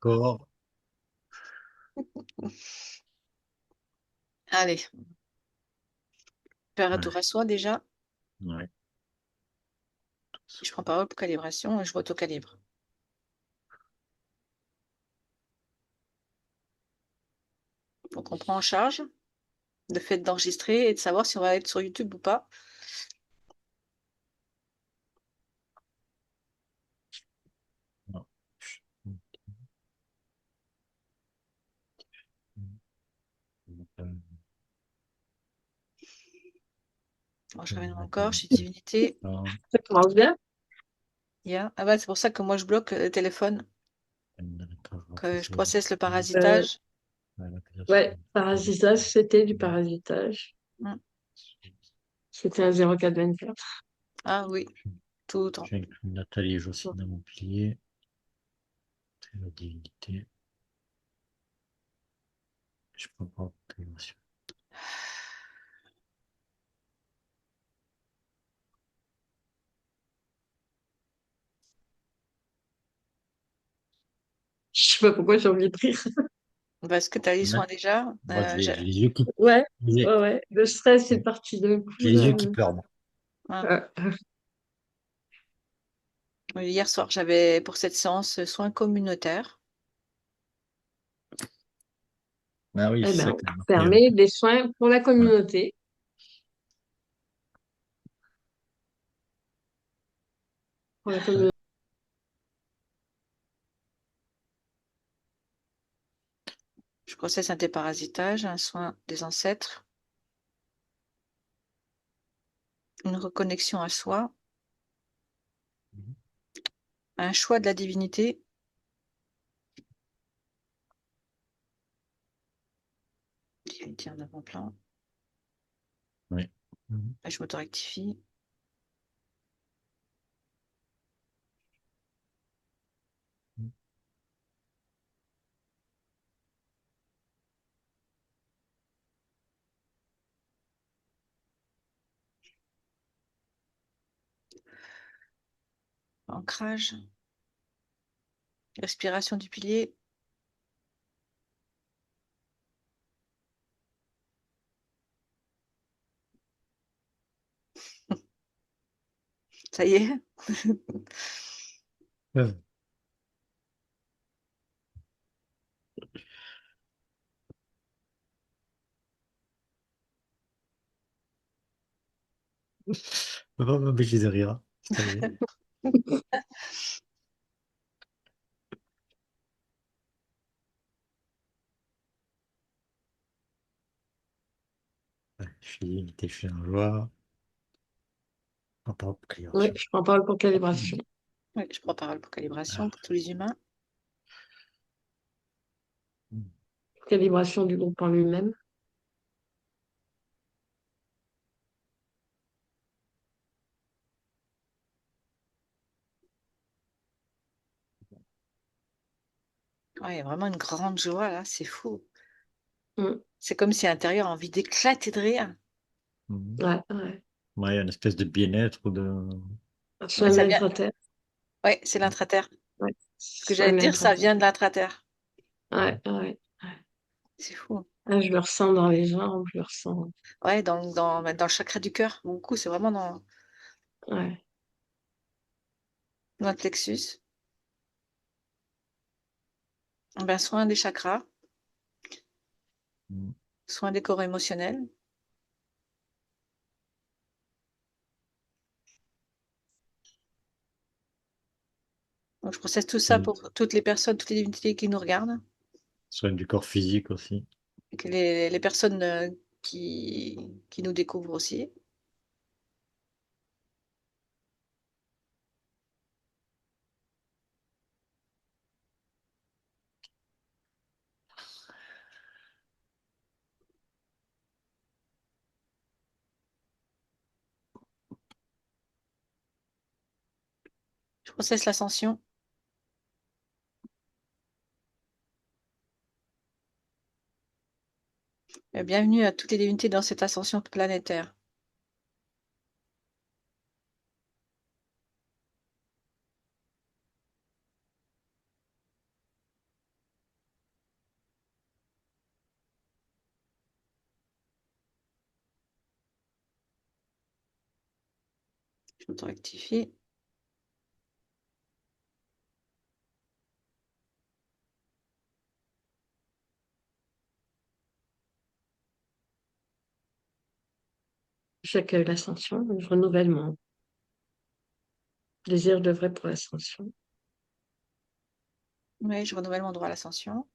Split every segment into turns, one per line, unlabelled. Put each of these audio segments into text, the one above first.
corps.
Allez, faire un
Ouais,
tour à soi déjà.
ouais.
Je prends parole pour calibration et je m'auto-calibre. Donc on prend en charge le fait d'enregistrer et de savoir si on va être sur YouTube ou pas.
Non.
Alors, je reviens dans mon corps, je suis divinité.
Ça commence bien.
Ah bah, c'est pour ça que moi je bloque le téléphone, que je processe le parasitage.
Ouais, parasitage, c'était du parasitage.
Mm.
C'était à 0424.
Ah oui, tout le temps.
J'ai inclus Nathalie et Jocelyne dans mon pilier. C'est la divinité. Je prends pas d'intégration.
Je sais pas pourquoi j'ai envie de rire.
Parce que tu as les soins
Nat-
déjà.
Moi, j'ai les yeux qui,
Ouais,
j'ai
ouais, ouais. Le stress est parti d'un coup,
j'ai les
là.
yeux qui pleurent, moi.
Hein.
Euh,
Hier soir, j'avais pour cette séance soins communautaires.
Ah oui,
eh
c'est ça
ben,
que
on
j'ai marqué.
permet des soins pour la
Ouais.
communauté. Pour la
Ouais.
communauté.
Je processe un déparasitage, un soin des ancêtres, une reconnexion à soi,
Mhm.
un choix de la divinité. Divinité en avant-plan.
Oui. Mhm.
Et je m'auto-rectifie. Ancrage. Respiration du pilier. Ça y est.
Ouais. Je peux pas m'empêcher de rire, hein. Ça y est. Ouais, je suis en joie. En propre
Ouais,
calibration.
je prends parole pour calibration.
Oui, je prends parole pour calibration
Ah.
pour tous les humains.
Calibration du groupe en lui-même.
Ouais, il y a vraiment une grande joie là, c'est fou.
Mm.
C'est comme si à l'intérieur a envie d'éclater de rire.
Mhm.
Ouais, ouais.
Ouais, il y a une espèce de bien-être ou de.
Ouais,
Soin de
ça vient.
l'intraterre.
Ouais, c'est l'intraterre.
Ouais.
Ce que
Soin
j'allais
de
te dire, ça
l'intraterre.
vient de l'intraterre.
Ouais, ouais.
C'est fou.
Ah, je le ressens dans les jambes, je le ressens.
Ouais, dans le chakra du cœur. Mon cou, c'est vraiment
Ouais.
dans le plexus. Ben, soin des chakras,
Mhm.
soin des corps émotionnels. Donc, je processe tout ça
Soin,
pour toutes les personnes, toutes les divinités qui nous regardent.
soin du corps physique aussi.
Et que les personnes qui nous découvrent aussi. Je processe l'ascension. Bienvenue à toutes les divinités dans cette ascension planétaire. Je m'auto-rectifie.
J'accueille l'ascension, le renouvellement. Désir de vrai pour l'ascension.
Oui, je renouvelle mon droit à l'ascension.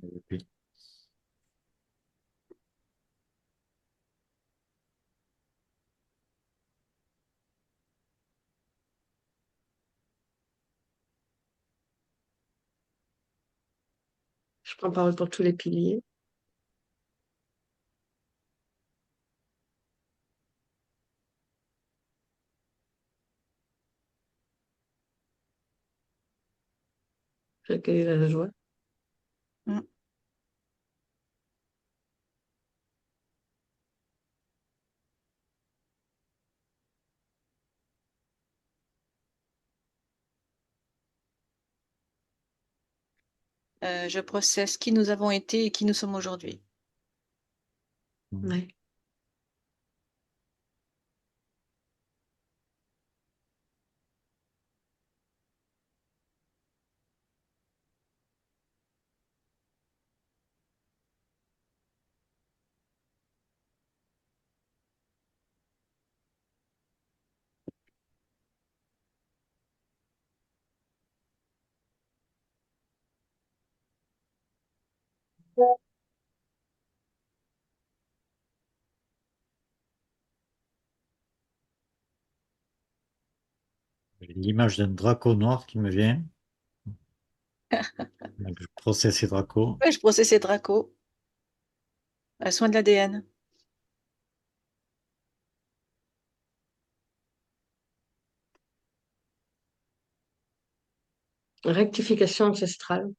Oui.
Je prends parole pour tous les piliers. J'accueille la joie.
Mm. Je processe qui nous avons été et qui nous sommes aujourd'hui.
Ouais.
L'image d'un draco noir qui me vient. Donc, je processe ces dracos.
Ouais, je processe ces dracos. Soin de l'ADN.
Rectification ancestrale.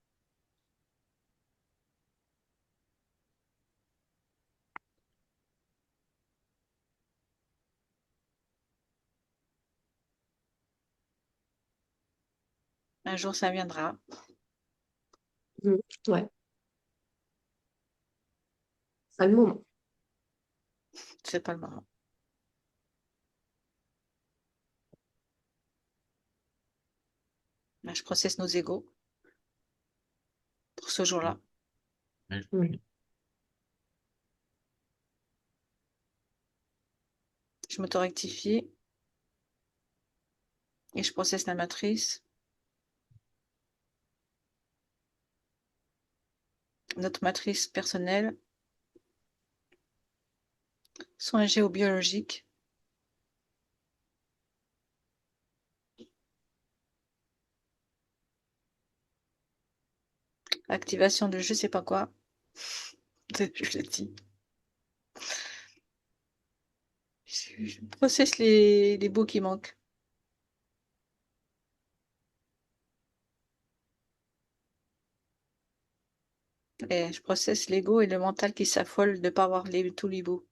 Un jour, ça viendra.
Ouais. À le moment.
C'est pas le moment. Là, je processe nos égaux pour ce jour-là.
Oui.
Je m'auto-rectifie et je processe la matrice. Notre matrice personnelle. Soins géobiologiques. Activation de je sais pas quoi. Je le dis. Je processe les bouts qui manquent. Et je processe l'ego et le mental qui s'affole de ne pas avoir tous les bouts.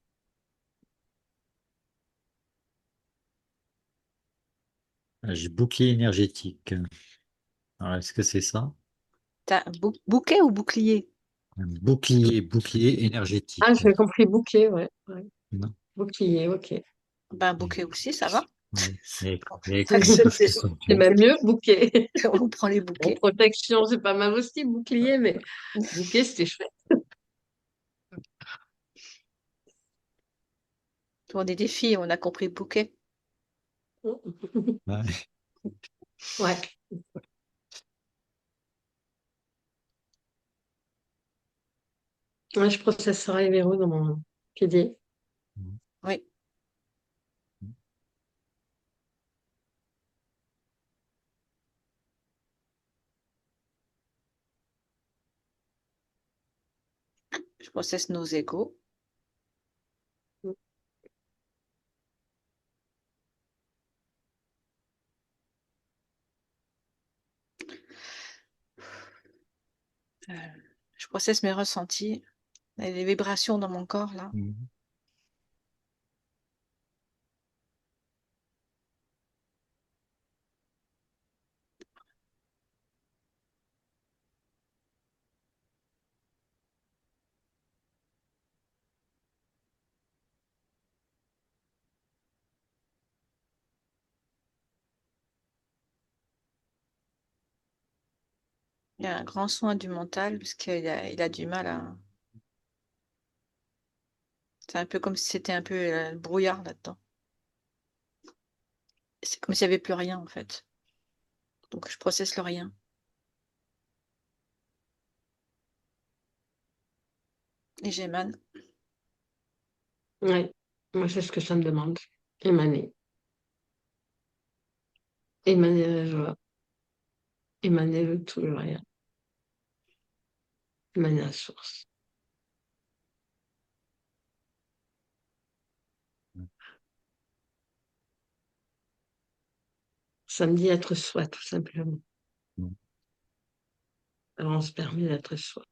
J'ai bouclier énergétique. Alors, est-ce que c'est ça?
T'as un bouquet ou bouclier?
Un bouclier
Ah,
énergétique.
j'ai compris bouquet, ouais.
Non?
Bouclier, ok.
Ben, un bouquet aussi, ça va.
Oui. Il y a quelque chose qui
Acceptez.
sonne
C'est
bien.
même mieux, bouquet.
On prend les
En
bouquets.
protection, c'est pas mal aussi, bouclier, mais bouquet, c'était chouette.
Pour des défis, on a compris bouquet.
Ouais.
Ouais. Ouais, je processerai les verrous dans mon pilier.
Oui. Je processe nos égaux. Euh, je processe mes ressentis. Et les vibrations dans mon corps, là.
Mhm.
Il y a un grand soin du mental parce il a du mal à. C'est un peu comme si c'était un peu le brouillard là-dedans. C'est comme s'il n'y avait plus rien en fait. Donc je processe le rien. Et j'émane.
Ouais. Moi, c'est ce que ça me demande. Émaner. Émaner la joie. Émaner le tout, le rien. Émaner la source. Ça me dit être soi, tout simplement.
Mm.
Alors, on se permet d'être soi.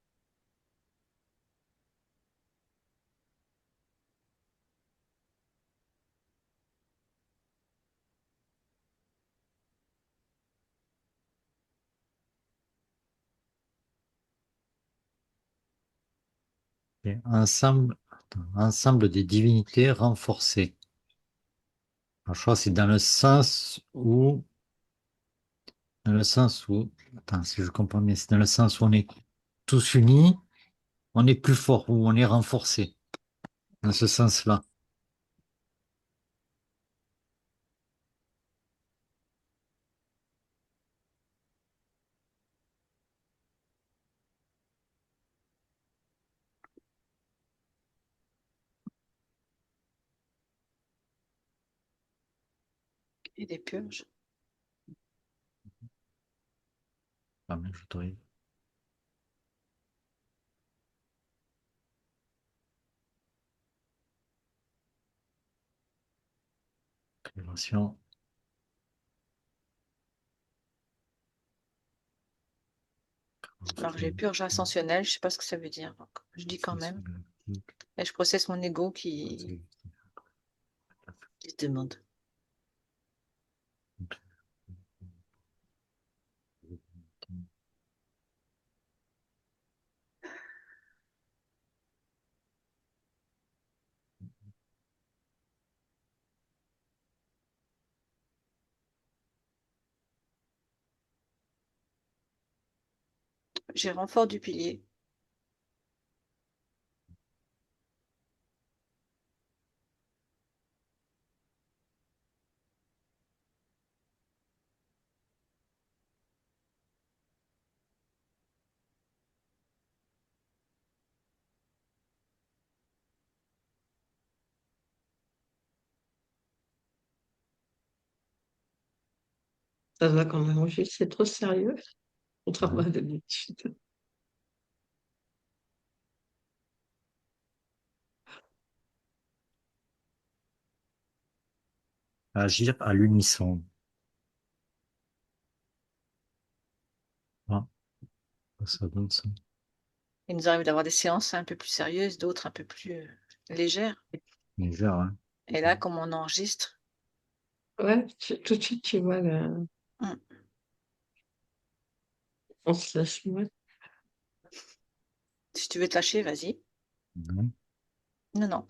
Et ensemble des divinités renforcées. Alors, je crois que c'est attends, si je comprends bien, c'est dans le sens où on est tous unis, on est plus fort, ou on est renforcé, dans ce sens-là.
Et des purges.
Ah, mais j'autorise. Prévention.
Alors j'ai purge ascensionnelle, je sais pas ce que ça veut dire. Donc, je dis quand même. Et je processe mon ego qui se demande. J'ai renfort du pilier.
Ça se voit qu'on enregistre, c'est trop sérieux. On
Ouais.
travaille d'habitude.
Agir à l'unisson. Ah, ça donne ça.
Il nous arrive d'avoir des séances un peu plus sérieuses, d'autres un peu plus légères.
Légère, hein.
Et là, comme on enregistre,
Ouais, tout de suite, tu vois,
hum,
on se lâche moins.
si tu veux te lâcher, vas-y.
Mhm.
Non, non.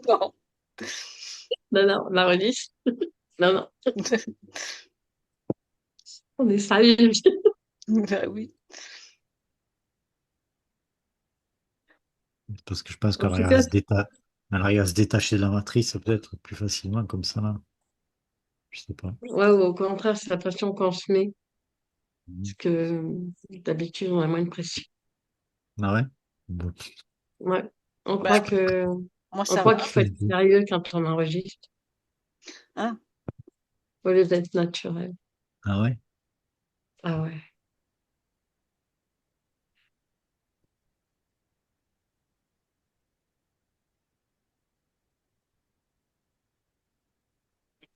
Non.
Non, non, la release. Non, non, on est sérieux.
Bah oui.
Parce que je pense
En
qu'elle
tout
arrive à
cas,
elle arrive à se détacher de la matrice, peut-être plus facilement comme ça, là. Je sais pas.
ouais, ou au contraire, c'est la pression qu'on se met.
Mhm.
Parce que d'habitude, on a moins de pression.
Ah ouais? Bon.
Ouais. On
Bah,
croit que,
moi,
on
ça
croit
va.
qu'il faut être sérieux quand on enregistre,
Hein.
au lieu d'être naturel.
Ah ouais?
Ah ouais.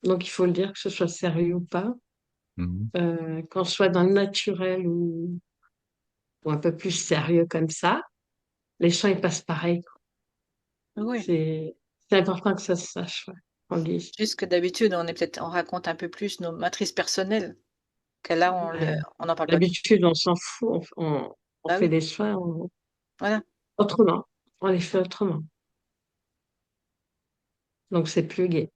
Donc, il faut le dire, que ce soit sérieux ou pas.
Mhm.
Qu'on soit dans le naturel ou un peu plus sérieux comme ça, les chants, ils passent pareil, quoi.
Oui.
C'est important que ça se sache, ouais, qu'on le dise.
Juste que d'habitude, on raconte un peu plus nos matrices personnelles, que là,
Ouais.
on n'en parle pas du tout.
D'habitude, on s'en fout, on
Bah
fait
oui,
les soins
voilà.
autrement. On les fait autrement. Donc, c'est plus gai.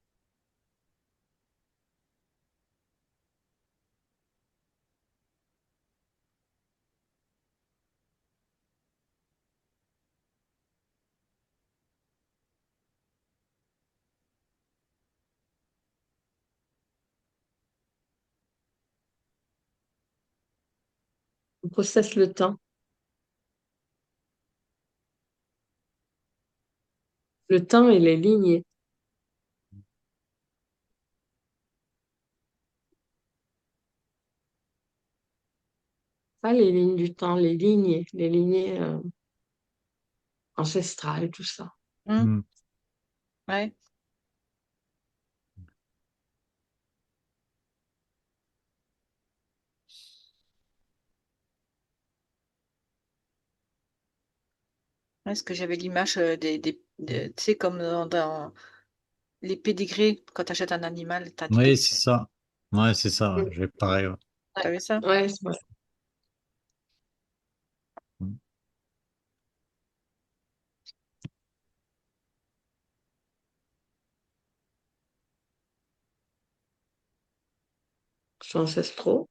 On processe le temps. Le temps et les lignées. Pas les lignes du temps, les lignées ancestrales, tout ça.
Hmm,
Hmm.
ouais. Est-ce que j'avais l'image tu sais, comme dans les pédigrés, quand tu achètes un animal, tu as des
Oui,
pédigrés.
c'est ça. Ouais, c'est ça. Ouais.
Mm.
J'ai pareil. Ouais.
T'as vu ça?
Ouais, c'est vrai.
Hmm.
C'est ancestraux.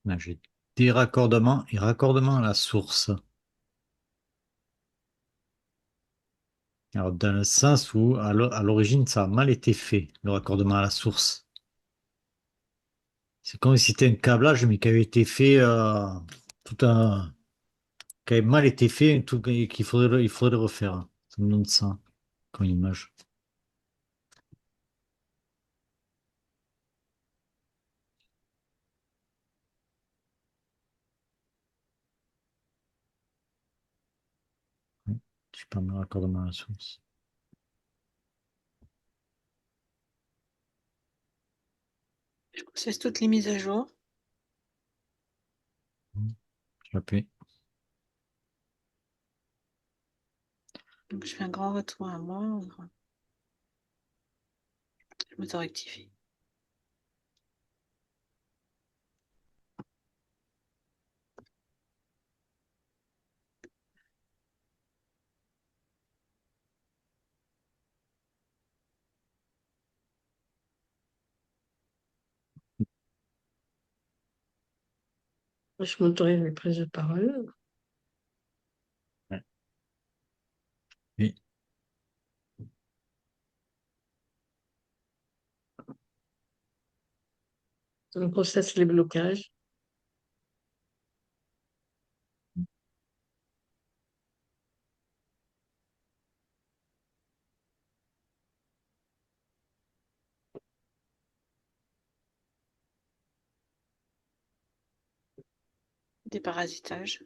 Là, j'ai des raccordements et raccordements à la source. Alors, dans le sens où, à l'origine, ça a mal été fait, le raccordement à la source. C'est comme si c'était un câblage, mais qui avait été fait, tout un, qui avait mal été fait, tout, et il faudrait le refaire. Ça me donne ça comme image. Oui, je sais pas, le raccordement à la source.
Je processe toutes les mises à jour.
Je l'appuie.
Donc, je fais un grand retour à moi. Je m'auto-rectifie.
Je m'autorise les prises de parole.
Ouais. Oui.
On processe les blocages.
Déparasitage.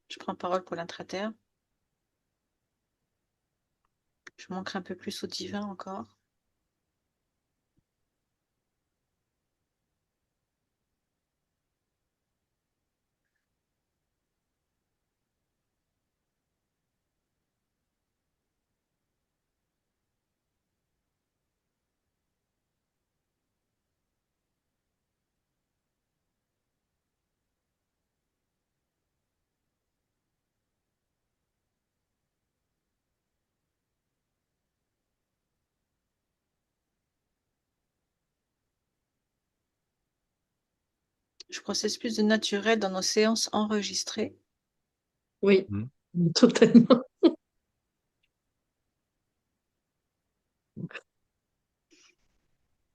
Je prends parole pour l'intraterre. Je manquerai un peu plus au divin encore. Je processe plus de naturel dans nos séances enregistrées.
Oui,
Hmm.
totalement.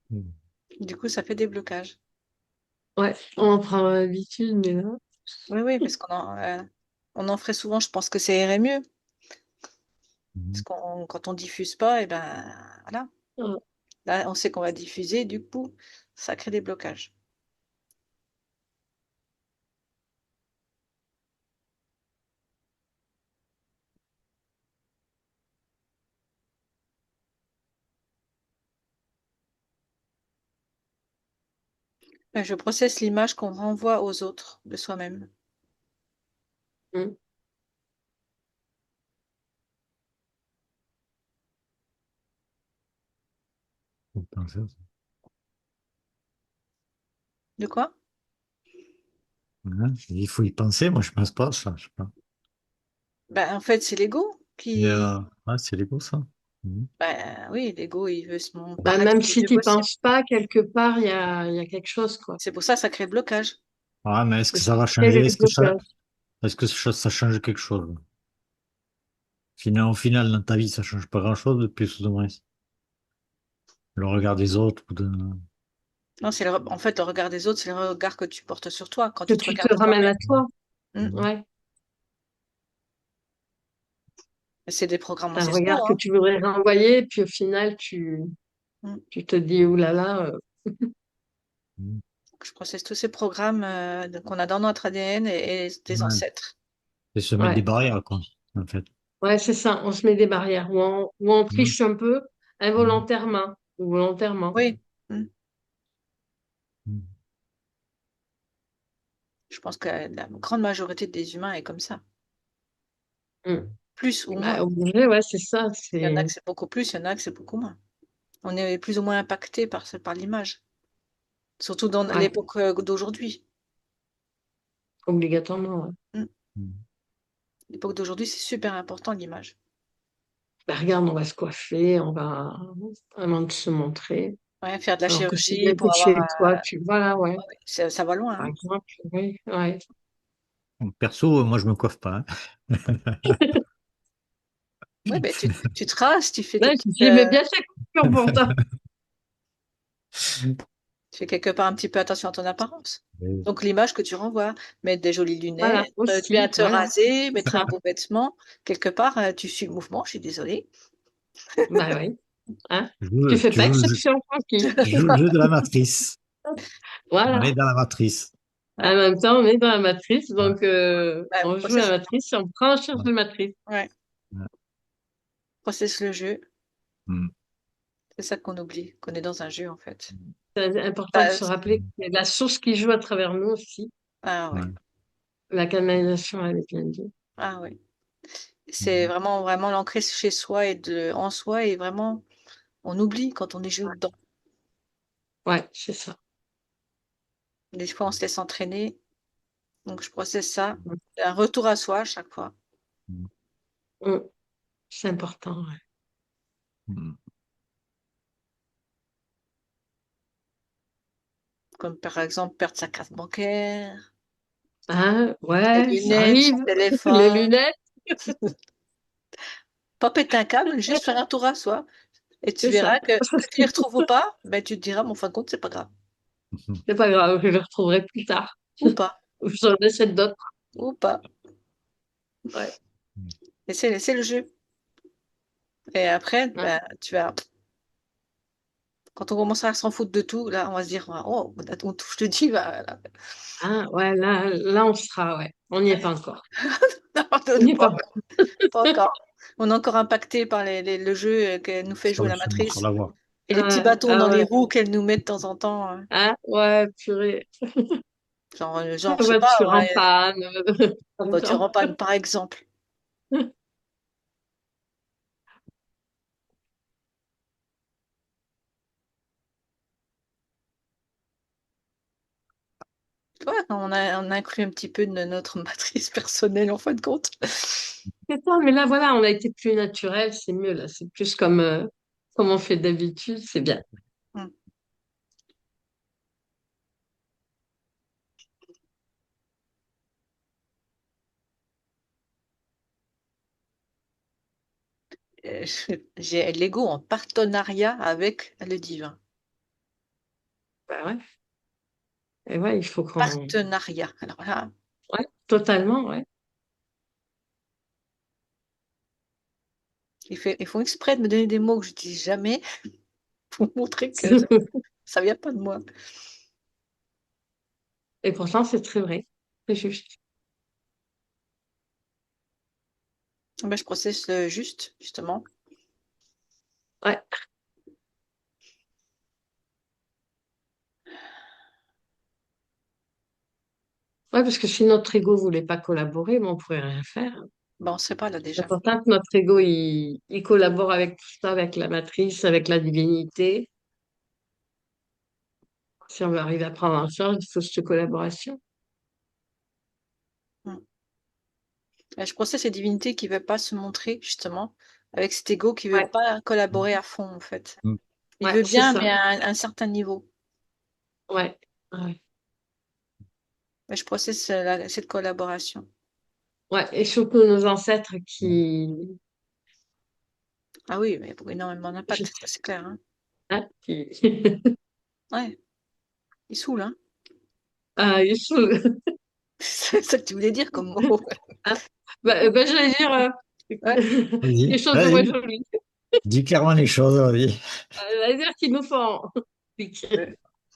Hmm.
Du coup, ça fait des blocages.
Ouais, on en prend l'habitude, mais là,
Oui, oui, parce on en ferait souvent, je pense que ça irait mieux.
Mhm.
Parce qu'on quand on diffuse pas, et ben voilà.
Mm.
Là, on sait qu'on va diffuser, du coup, ça crée des blocages. Je processe l'image qu'on renvoie aux autres de soi-même.
Mm.
Faut penser à ça.
De quoi?
Ouais, il faut y penser, moi je pense pas à ça, je sais pas.
Ben, en fait, c'est l'ego
Mais,
qui.
ouais, c'est l'ego ça. Mhm.
Ben oui, l'ego, il veut
Bah,
paraître
même
le
si
mieux
tu
possible.
penses pas, quelque part, il y a quelque chose, quoi.
C'est pour ça que ça crée le blocage.
Ouais, mais est-ce
C'est
que
ce
ça
qui
va
crée
changer?
le blocage.
Est-ce que ça change quelque chose? Au final, dans ta vie, ça change pas grand-chose de plus ou de moins. Le regard des autres ou de...
Non, en fait, le regard des autres, c'est le regard que tu portes sur toi quand
Que
tu te
tu te
regardes
ramènes
toi-même.
à toi.
Mm.
Mhm.
Ouais.
C'est des programmes
C'est un
ancestraux,
regard que
hein.
tu voudrais renvoyer, puis au final,
Mm.
tu te dis, oulala,
Mhm.
Je processe tous ces programmes qu'on a dans notre ADN et des
Ouais.
ancêtres.
C'est se mettre des
ouais.
barrières, quoi, en fait.
Ouais, c'est ça. On se met des barrières, ou on
Mhm.
triche un peu,
Mhm.
involontairement, ou volontairement.
Oui. Mm.
Mhm.
Je pense que la grande majorité des humains est comme ça.
Mm.
Plus ou moins.
Bah, obligé, ouais, c'est ça.
Il y en a
C'est
que c'est beaucoup plus, il y en a que c'est beaucoup moins. On est plus ou moins impacté par l'image, surtout dans
ouais,
l'époque d'aujourd'hui.
obligatoirement. Ouais.
Mm.
Mhm.
L'époque d'aujourd'hui, c'est super important l'image.
Bah, regarde, on va se coiffer, on va avant de se montrer.
Ouais, faire de la
Alors que c'est
chirurgie
bien que
pour avoir
chez toi, voilà, ouais,
ouais, ça va loin,
par
hein.
exemple, oui, ouais.
Perso, moi, je me coiffe pas, hein.
Ouais, ben, tu te rases, tu fais tes
Là,
petites,
j'aimais bien cette coiffure pourtant.
tu fais quelque part un petit peu attention à ton apparence.
Oui.
Donc l'image que tu renvoies, mettre des jolies
Voilà,
lunettes, bien
aussi,
te
voilà.
raser, mettre un beau vêtement, quelque part, tu suis le mouvement, je suis désolée.
Bah oui, hein. Tu fais
Tu
pas
joues
exception, tranquille.
tu joues le jeu de la matrice. On
Voilà.
est dans la matrice.
En même temps, on est dans la matrice,
Ouais.
donc
Ouais,
on joue à la matrice et on prend en charge
Ouais.
la matrice.
ouais,
Ouais.
processe le jeu.
Mhm.
C'est ça qu'on oublie, qu'on est dans un jeu en fait.
C'est important de
Bah,
se rappeler que c'est la source qui joue à travers nous aussi.
ah ouais,
Ouais.
La canalisation, elle est bien dit.
ah ouais. C'est
Mhm.
vraiment, vraiment l'ancrer chez soi en soi et vraiment, on oublie quand on est juste dedans.
Ouais, c'est ça.
Des fois, on se laisse entraîner. Donc, je processe ça. C'est un retour à soi à chaque fois.
Mhm.
Mm. C'est important, ouais.
Mhm.
Comme par exemple, perdre sa carte bancaire,
Hein,
ses
ouais, ça
lunettes, son
arrive. Les
téléphone.
lunettes,
Pas péter un câble, juste faire un tour à soi. Et tu
c'est ça.
verras que tu les retrouves ou pas, ben, tu te diras, mais en fin de compte, c'est pas grave.
Mhm.
C'est pas grave, je les retrouverai plus tard.
Ou pas,
Ou j'en essaie d'autres.
ou pas.
Ouais.
Et c'est le jeu. Et après,
Ouais.
ben, tu vas, quand on commencera à s'en foutre de tout, là, on va se dire, oh, là, on touche le dit, bah, là.
Ah, ouais, là, on sera, ouais. On n'y est pas encore.
Non,
On n'y est pas
pas,
encore.
pas encore. On est encore impacté par le jeu qu'elle nous fait
Ça
jouer la
aussi, on sur
matrice
la voie.
et les petits
Ah,
bâtons dans
ah
les
ouais.
roues qu'elle nous met de temps en temps, hein.
Ah, ouais, purée.
Genre,
La
je sais pas,
voiture en
ouais,
panne.
voiture
Attends.
en panne, par exemple. Tu vois, quand on inclut un petit peu de notre matrice personnelle, en fin de compte.
C'est ça, mais là, voilà, on a été plus naturel, c'est mieux, là. C'est plus comme on fait d'habitude, c'est bien.
Mm. J'ai l'ego en partenariat avec le divin.
Bah ouais. Et ouais, il faut qu'on.
Partenariat. Alors là,
Ouais, totalement, ouais.
Ils font exprès de me donner des mots que je dis jamais pour montrer que ça vient pas de moi.
Et pourtant, c'est très vrai. C'est juste.
Ben, je processe juste, justement.
Ouais. Ouais, parce que si notre ego voulait pas collaborer, ben, on pourrait rien faire.
Ben, on serait pas là
C'est
déjà.
pourtant que notre ego, il collabore avec tout ça, avec la matrice, avec la divinité. Si on veut arriver à prendre en charge, il faut cette collaboration.
Mm. Ben, je processe ces divinités qui veulent pas se montrer, justement, avec cet ego qui veut
Ouais,
pas collaborer à fond, en fait. Il
ouais,
veut
c'est
bien, mais
ça.
à un certain niveau.
Ouais, ouais.
Ben, je processe cette collaboration.
Ouais, et surtout nos ancêtres qui,
Ah oui, mais pour énormément
je
d'impact,
sais
ça c'est clair, hein.
pas, qui,
Ouais, il saoule, hein.
ah, ils sont,
C'est ça que tu voulais dire comme mot.
ah, j'allais dire
Ouais.
quelque
Vas-y,
chose de moins
vas-y,
joli.
dis clairement les choses, vas-y.
J'allais dire qu'ils nous font.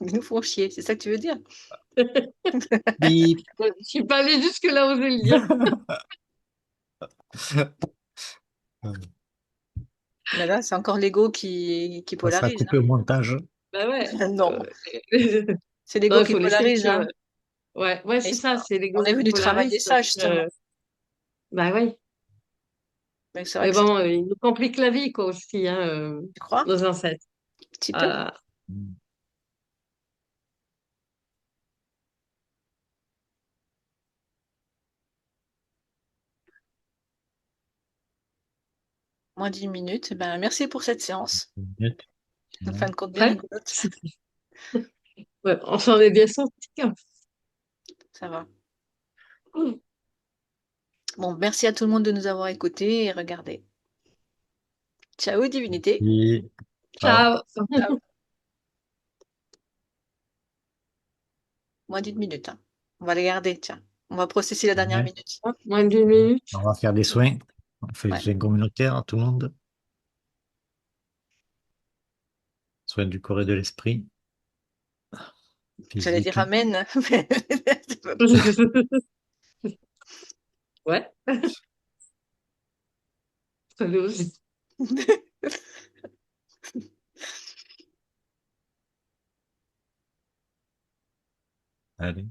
Ils nous font chier, c'est ça que tu veux dire?
Bip.
Je suis pas allée jusque là où je vais le dire.
Mais là, c'est encore l'ego qui
Ça sera
polarise,
coupé au montage.
Bah ouais.
hein. Non,
Euh,
c'est
non,
l'ego
il
qui
faut laisser
polarise,
sur.
hein.
Ouais, ouais,
Et
c'est ça, c'est
on
l'ego
est
qui
venu travailler
polarise parce
ça, justement.
que, bah oui.
Mais c'est vrai
Mais
que c'est,
bon, ils nous compliquent la vie, quoi, aussi, hein,
tu crois?
nos ancêtres.
Un petit peu?
Ah,
Moins d'une minute. Ben, merci pour cette séance. En fin
Ouais.
de compte, bien
ouais,
rigolote.
ouais, on s'en est bien sorti, hein.
Ça va. Bon, merci à tout le monde de nous avoir écoutés et regardés. Ciao, divinité.
Et- Ciao.
Ciao.
Ciao. Moins d'une minute, hein. On va les garder, tiens. On va processer la dernière
Ouais.
minute.
Moins d'une minute.
On va faire des soins. On fait des
Ouais.
soins communautaires à tout le monde. Soins du corps et de l'esprit,
J'allais dire
physique.
amen. Mais c'est pas
Ouais, ça l'est aussi.
Allez.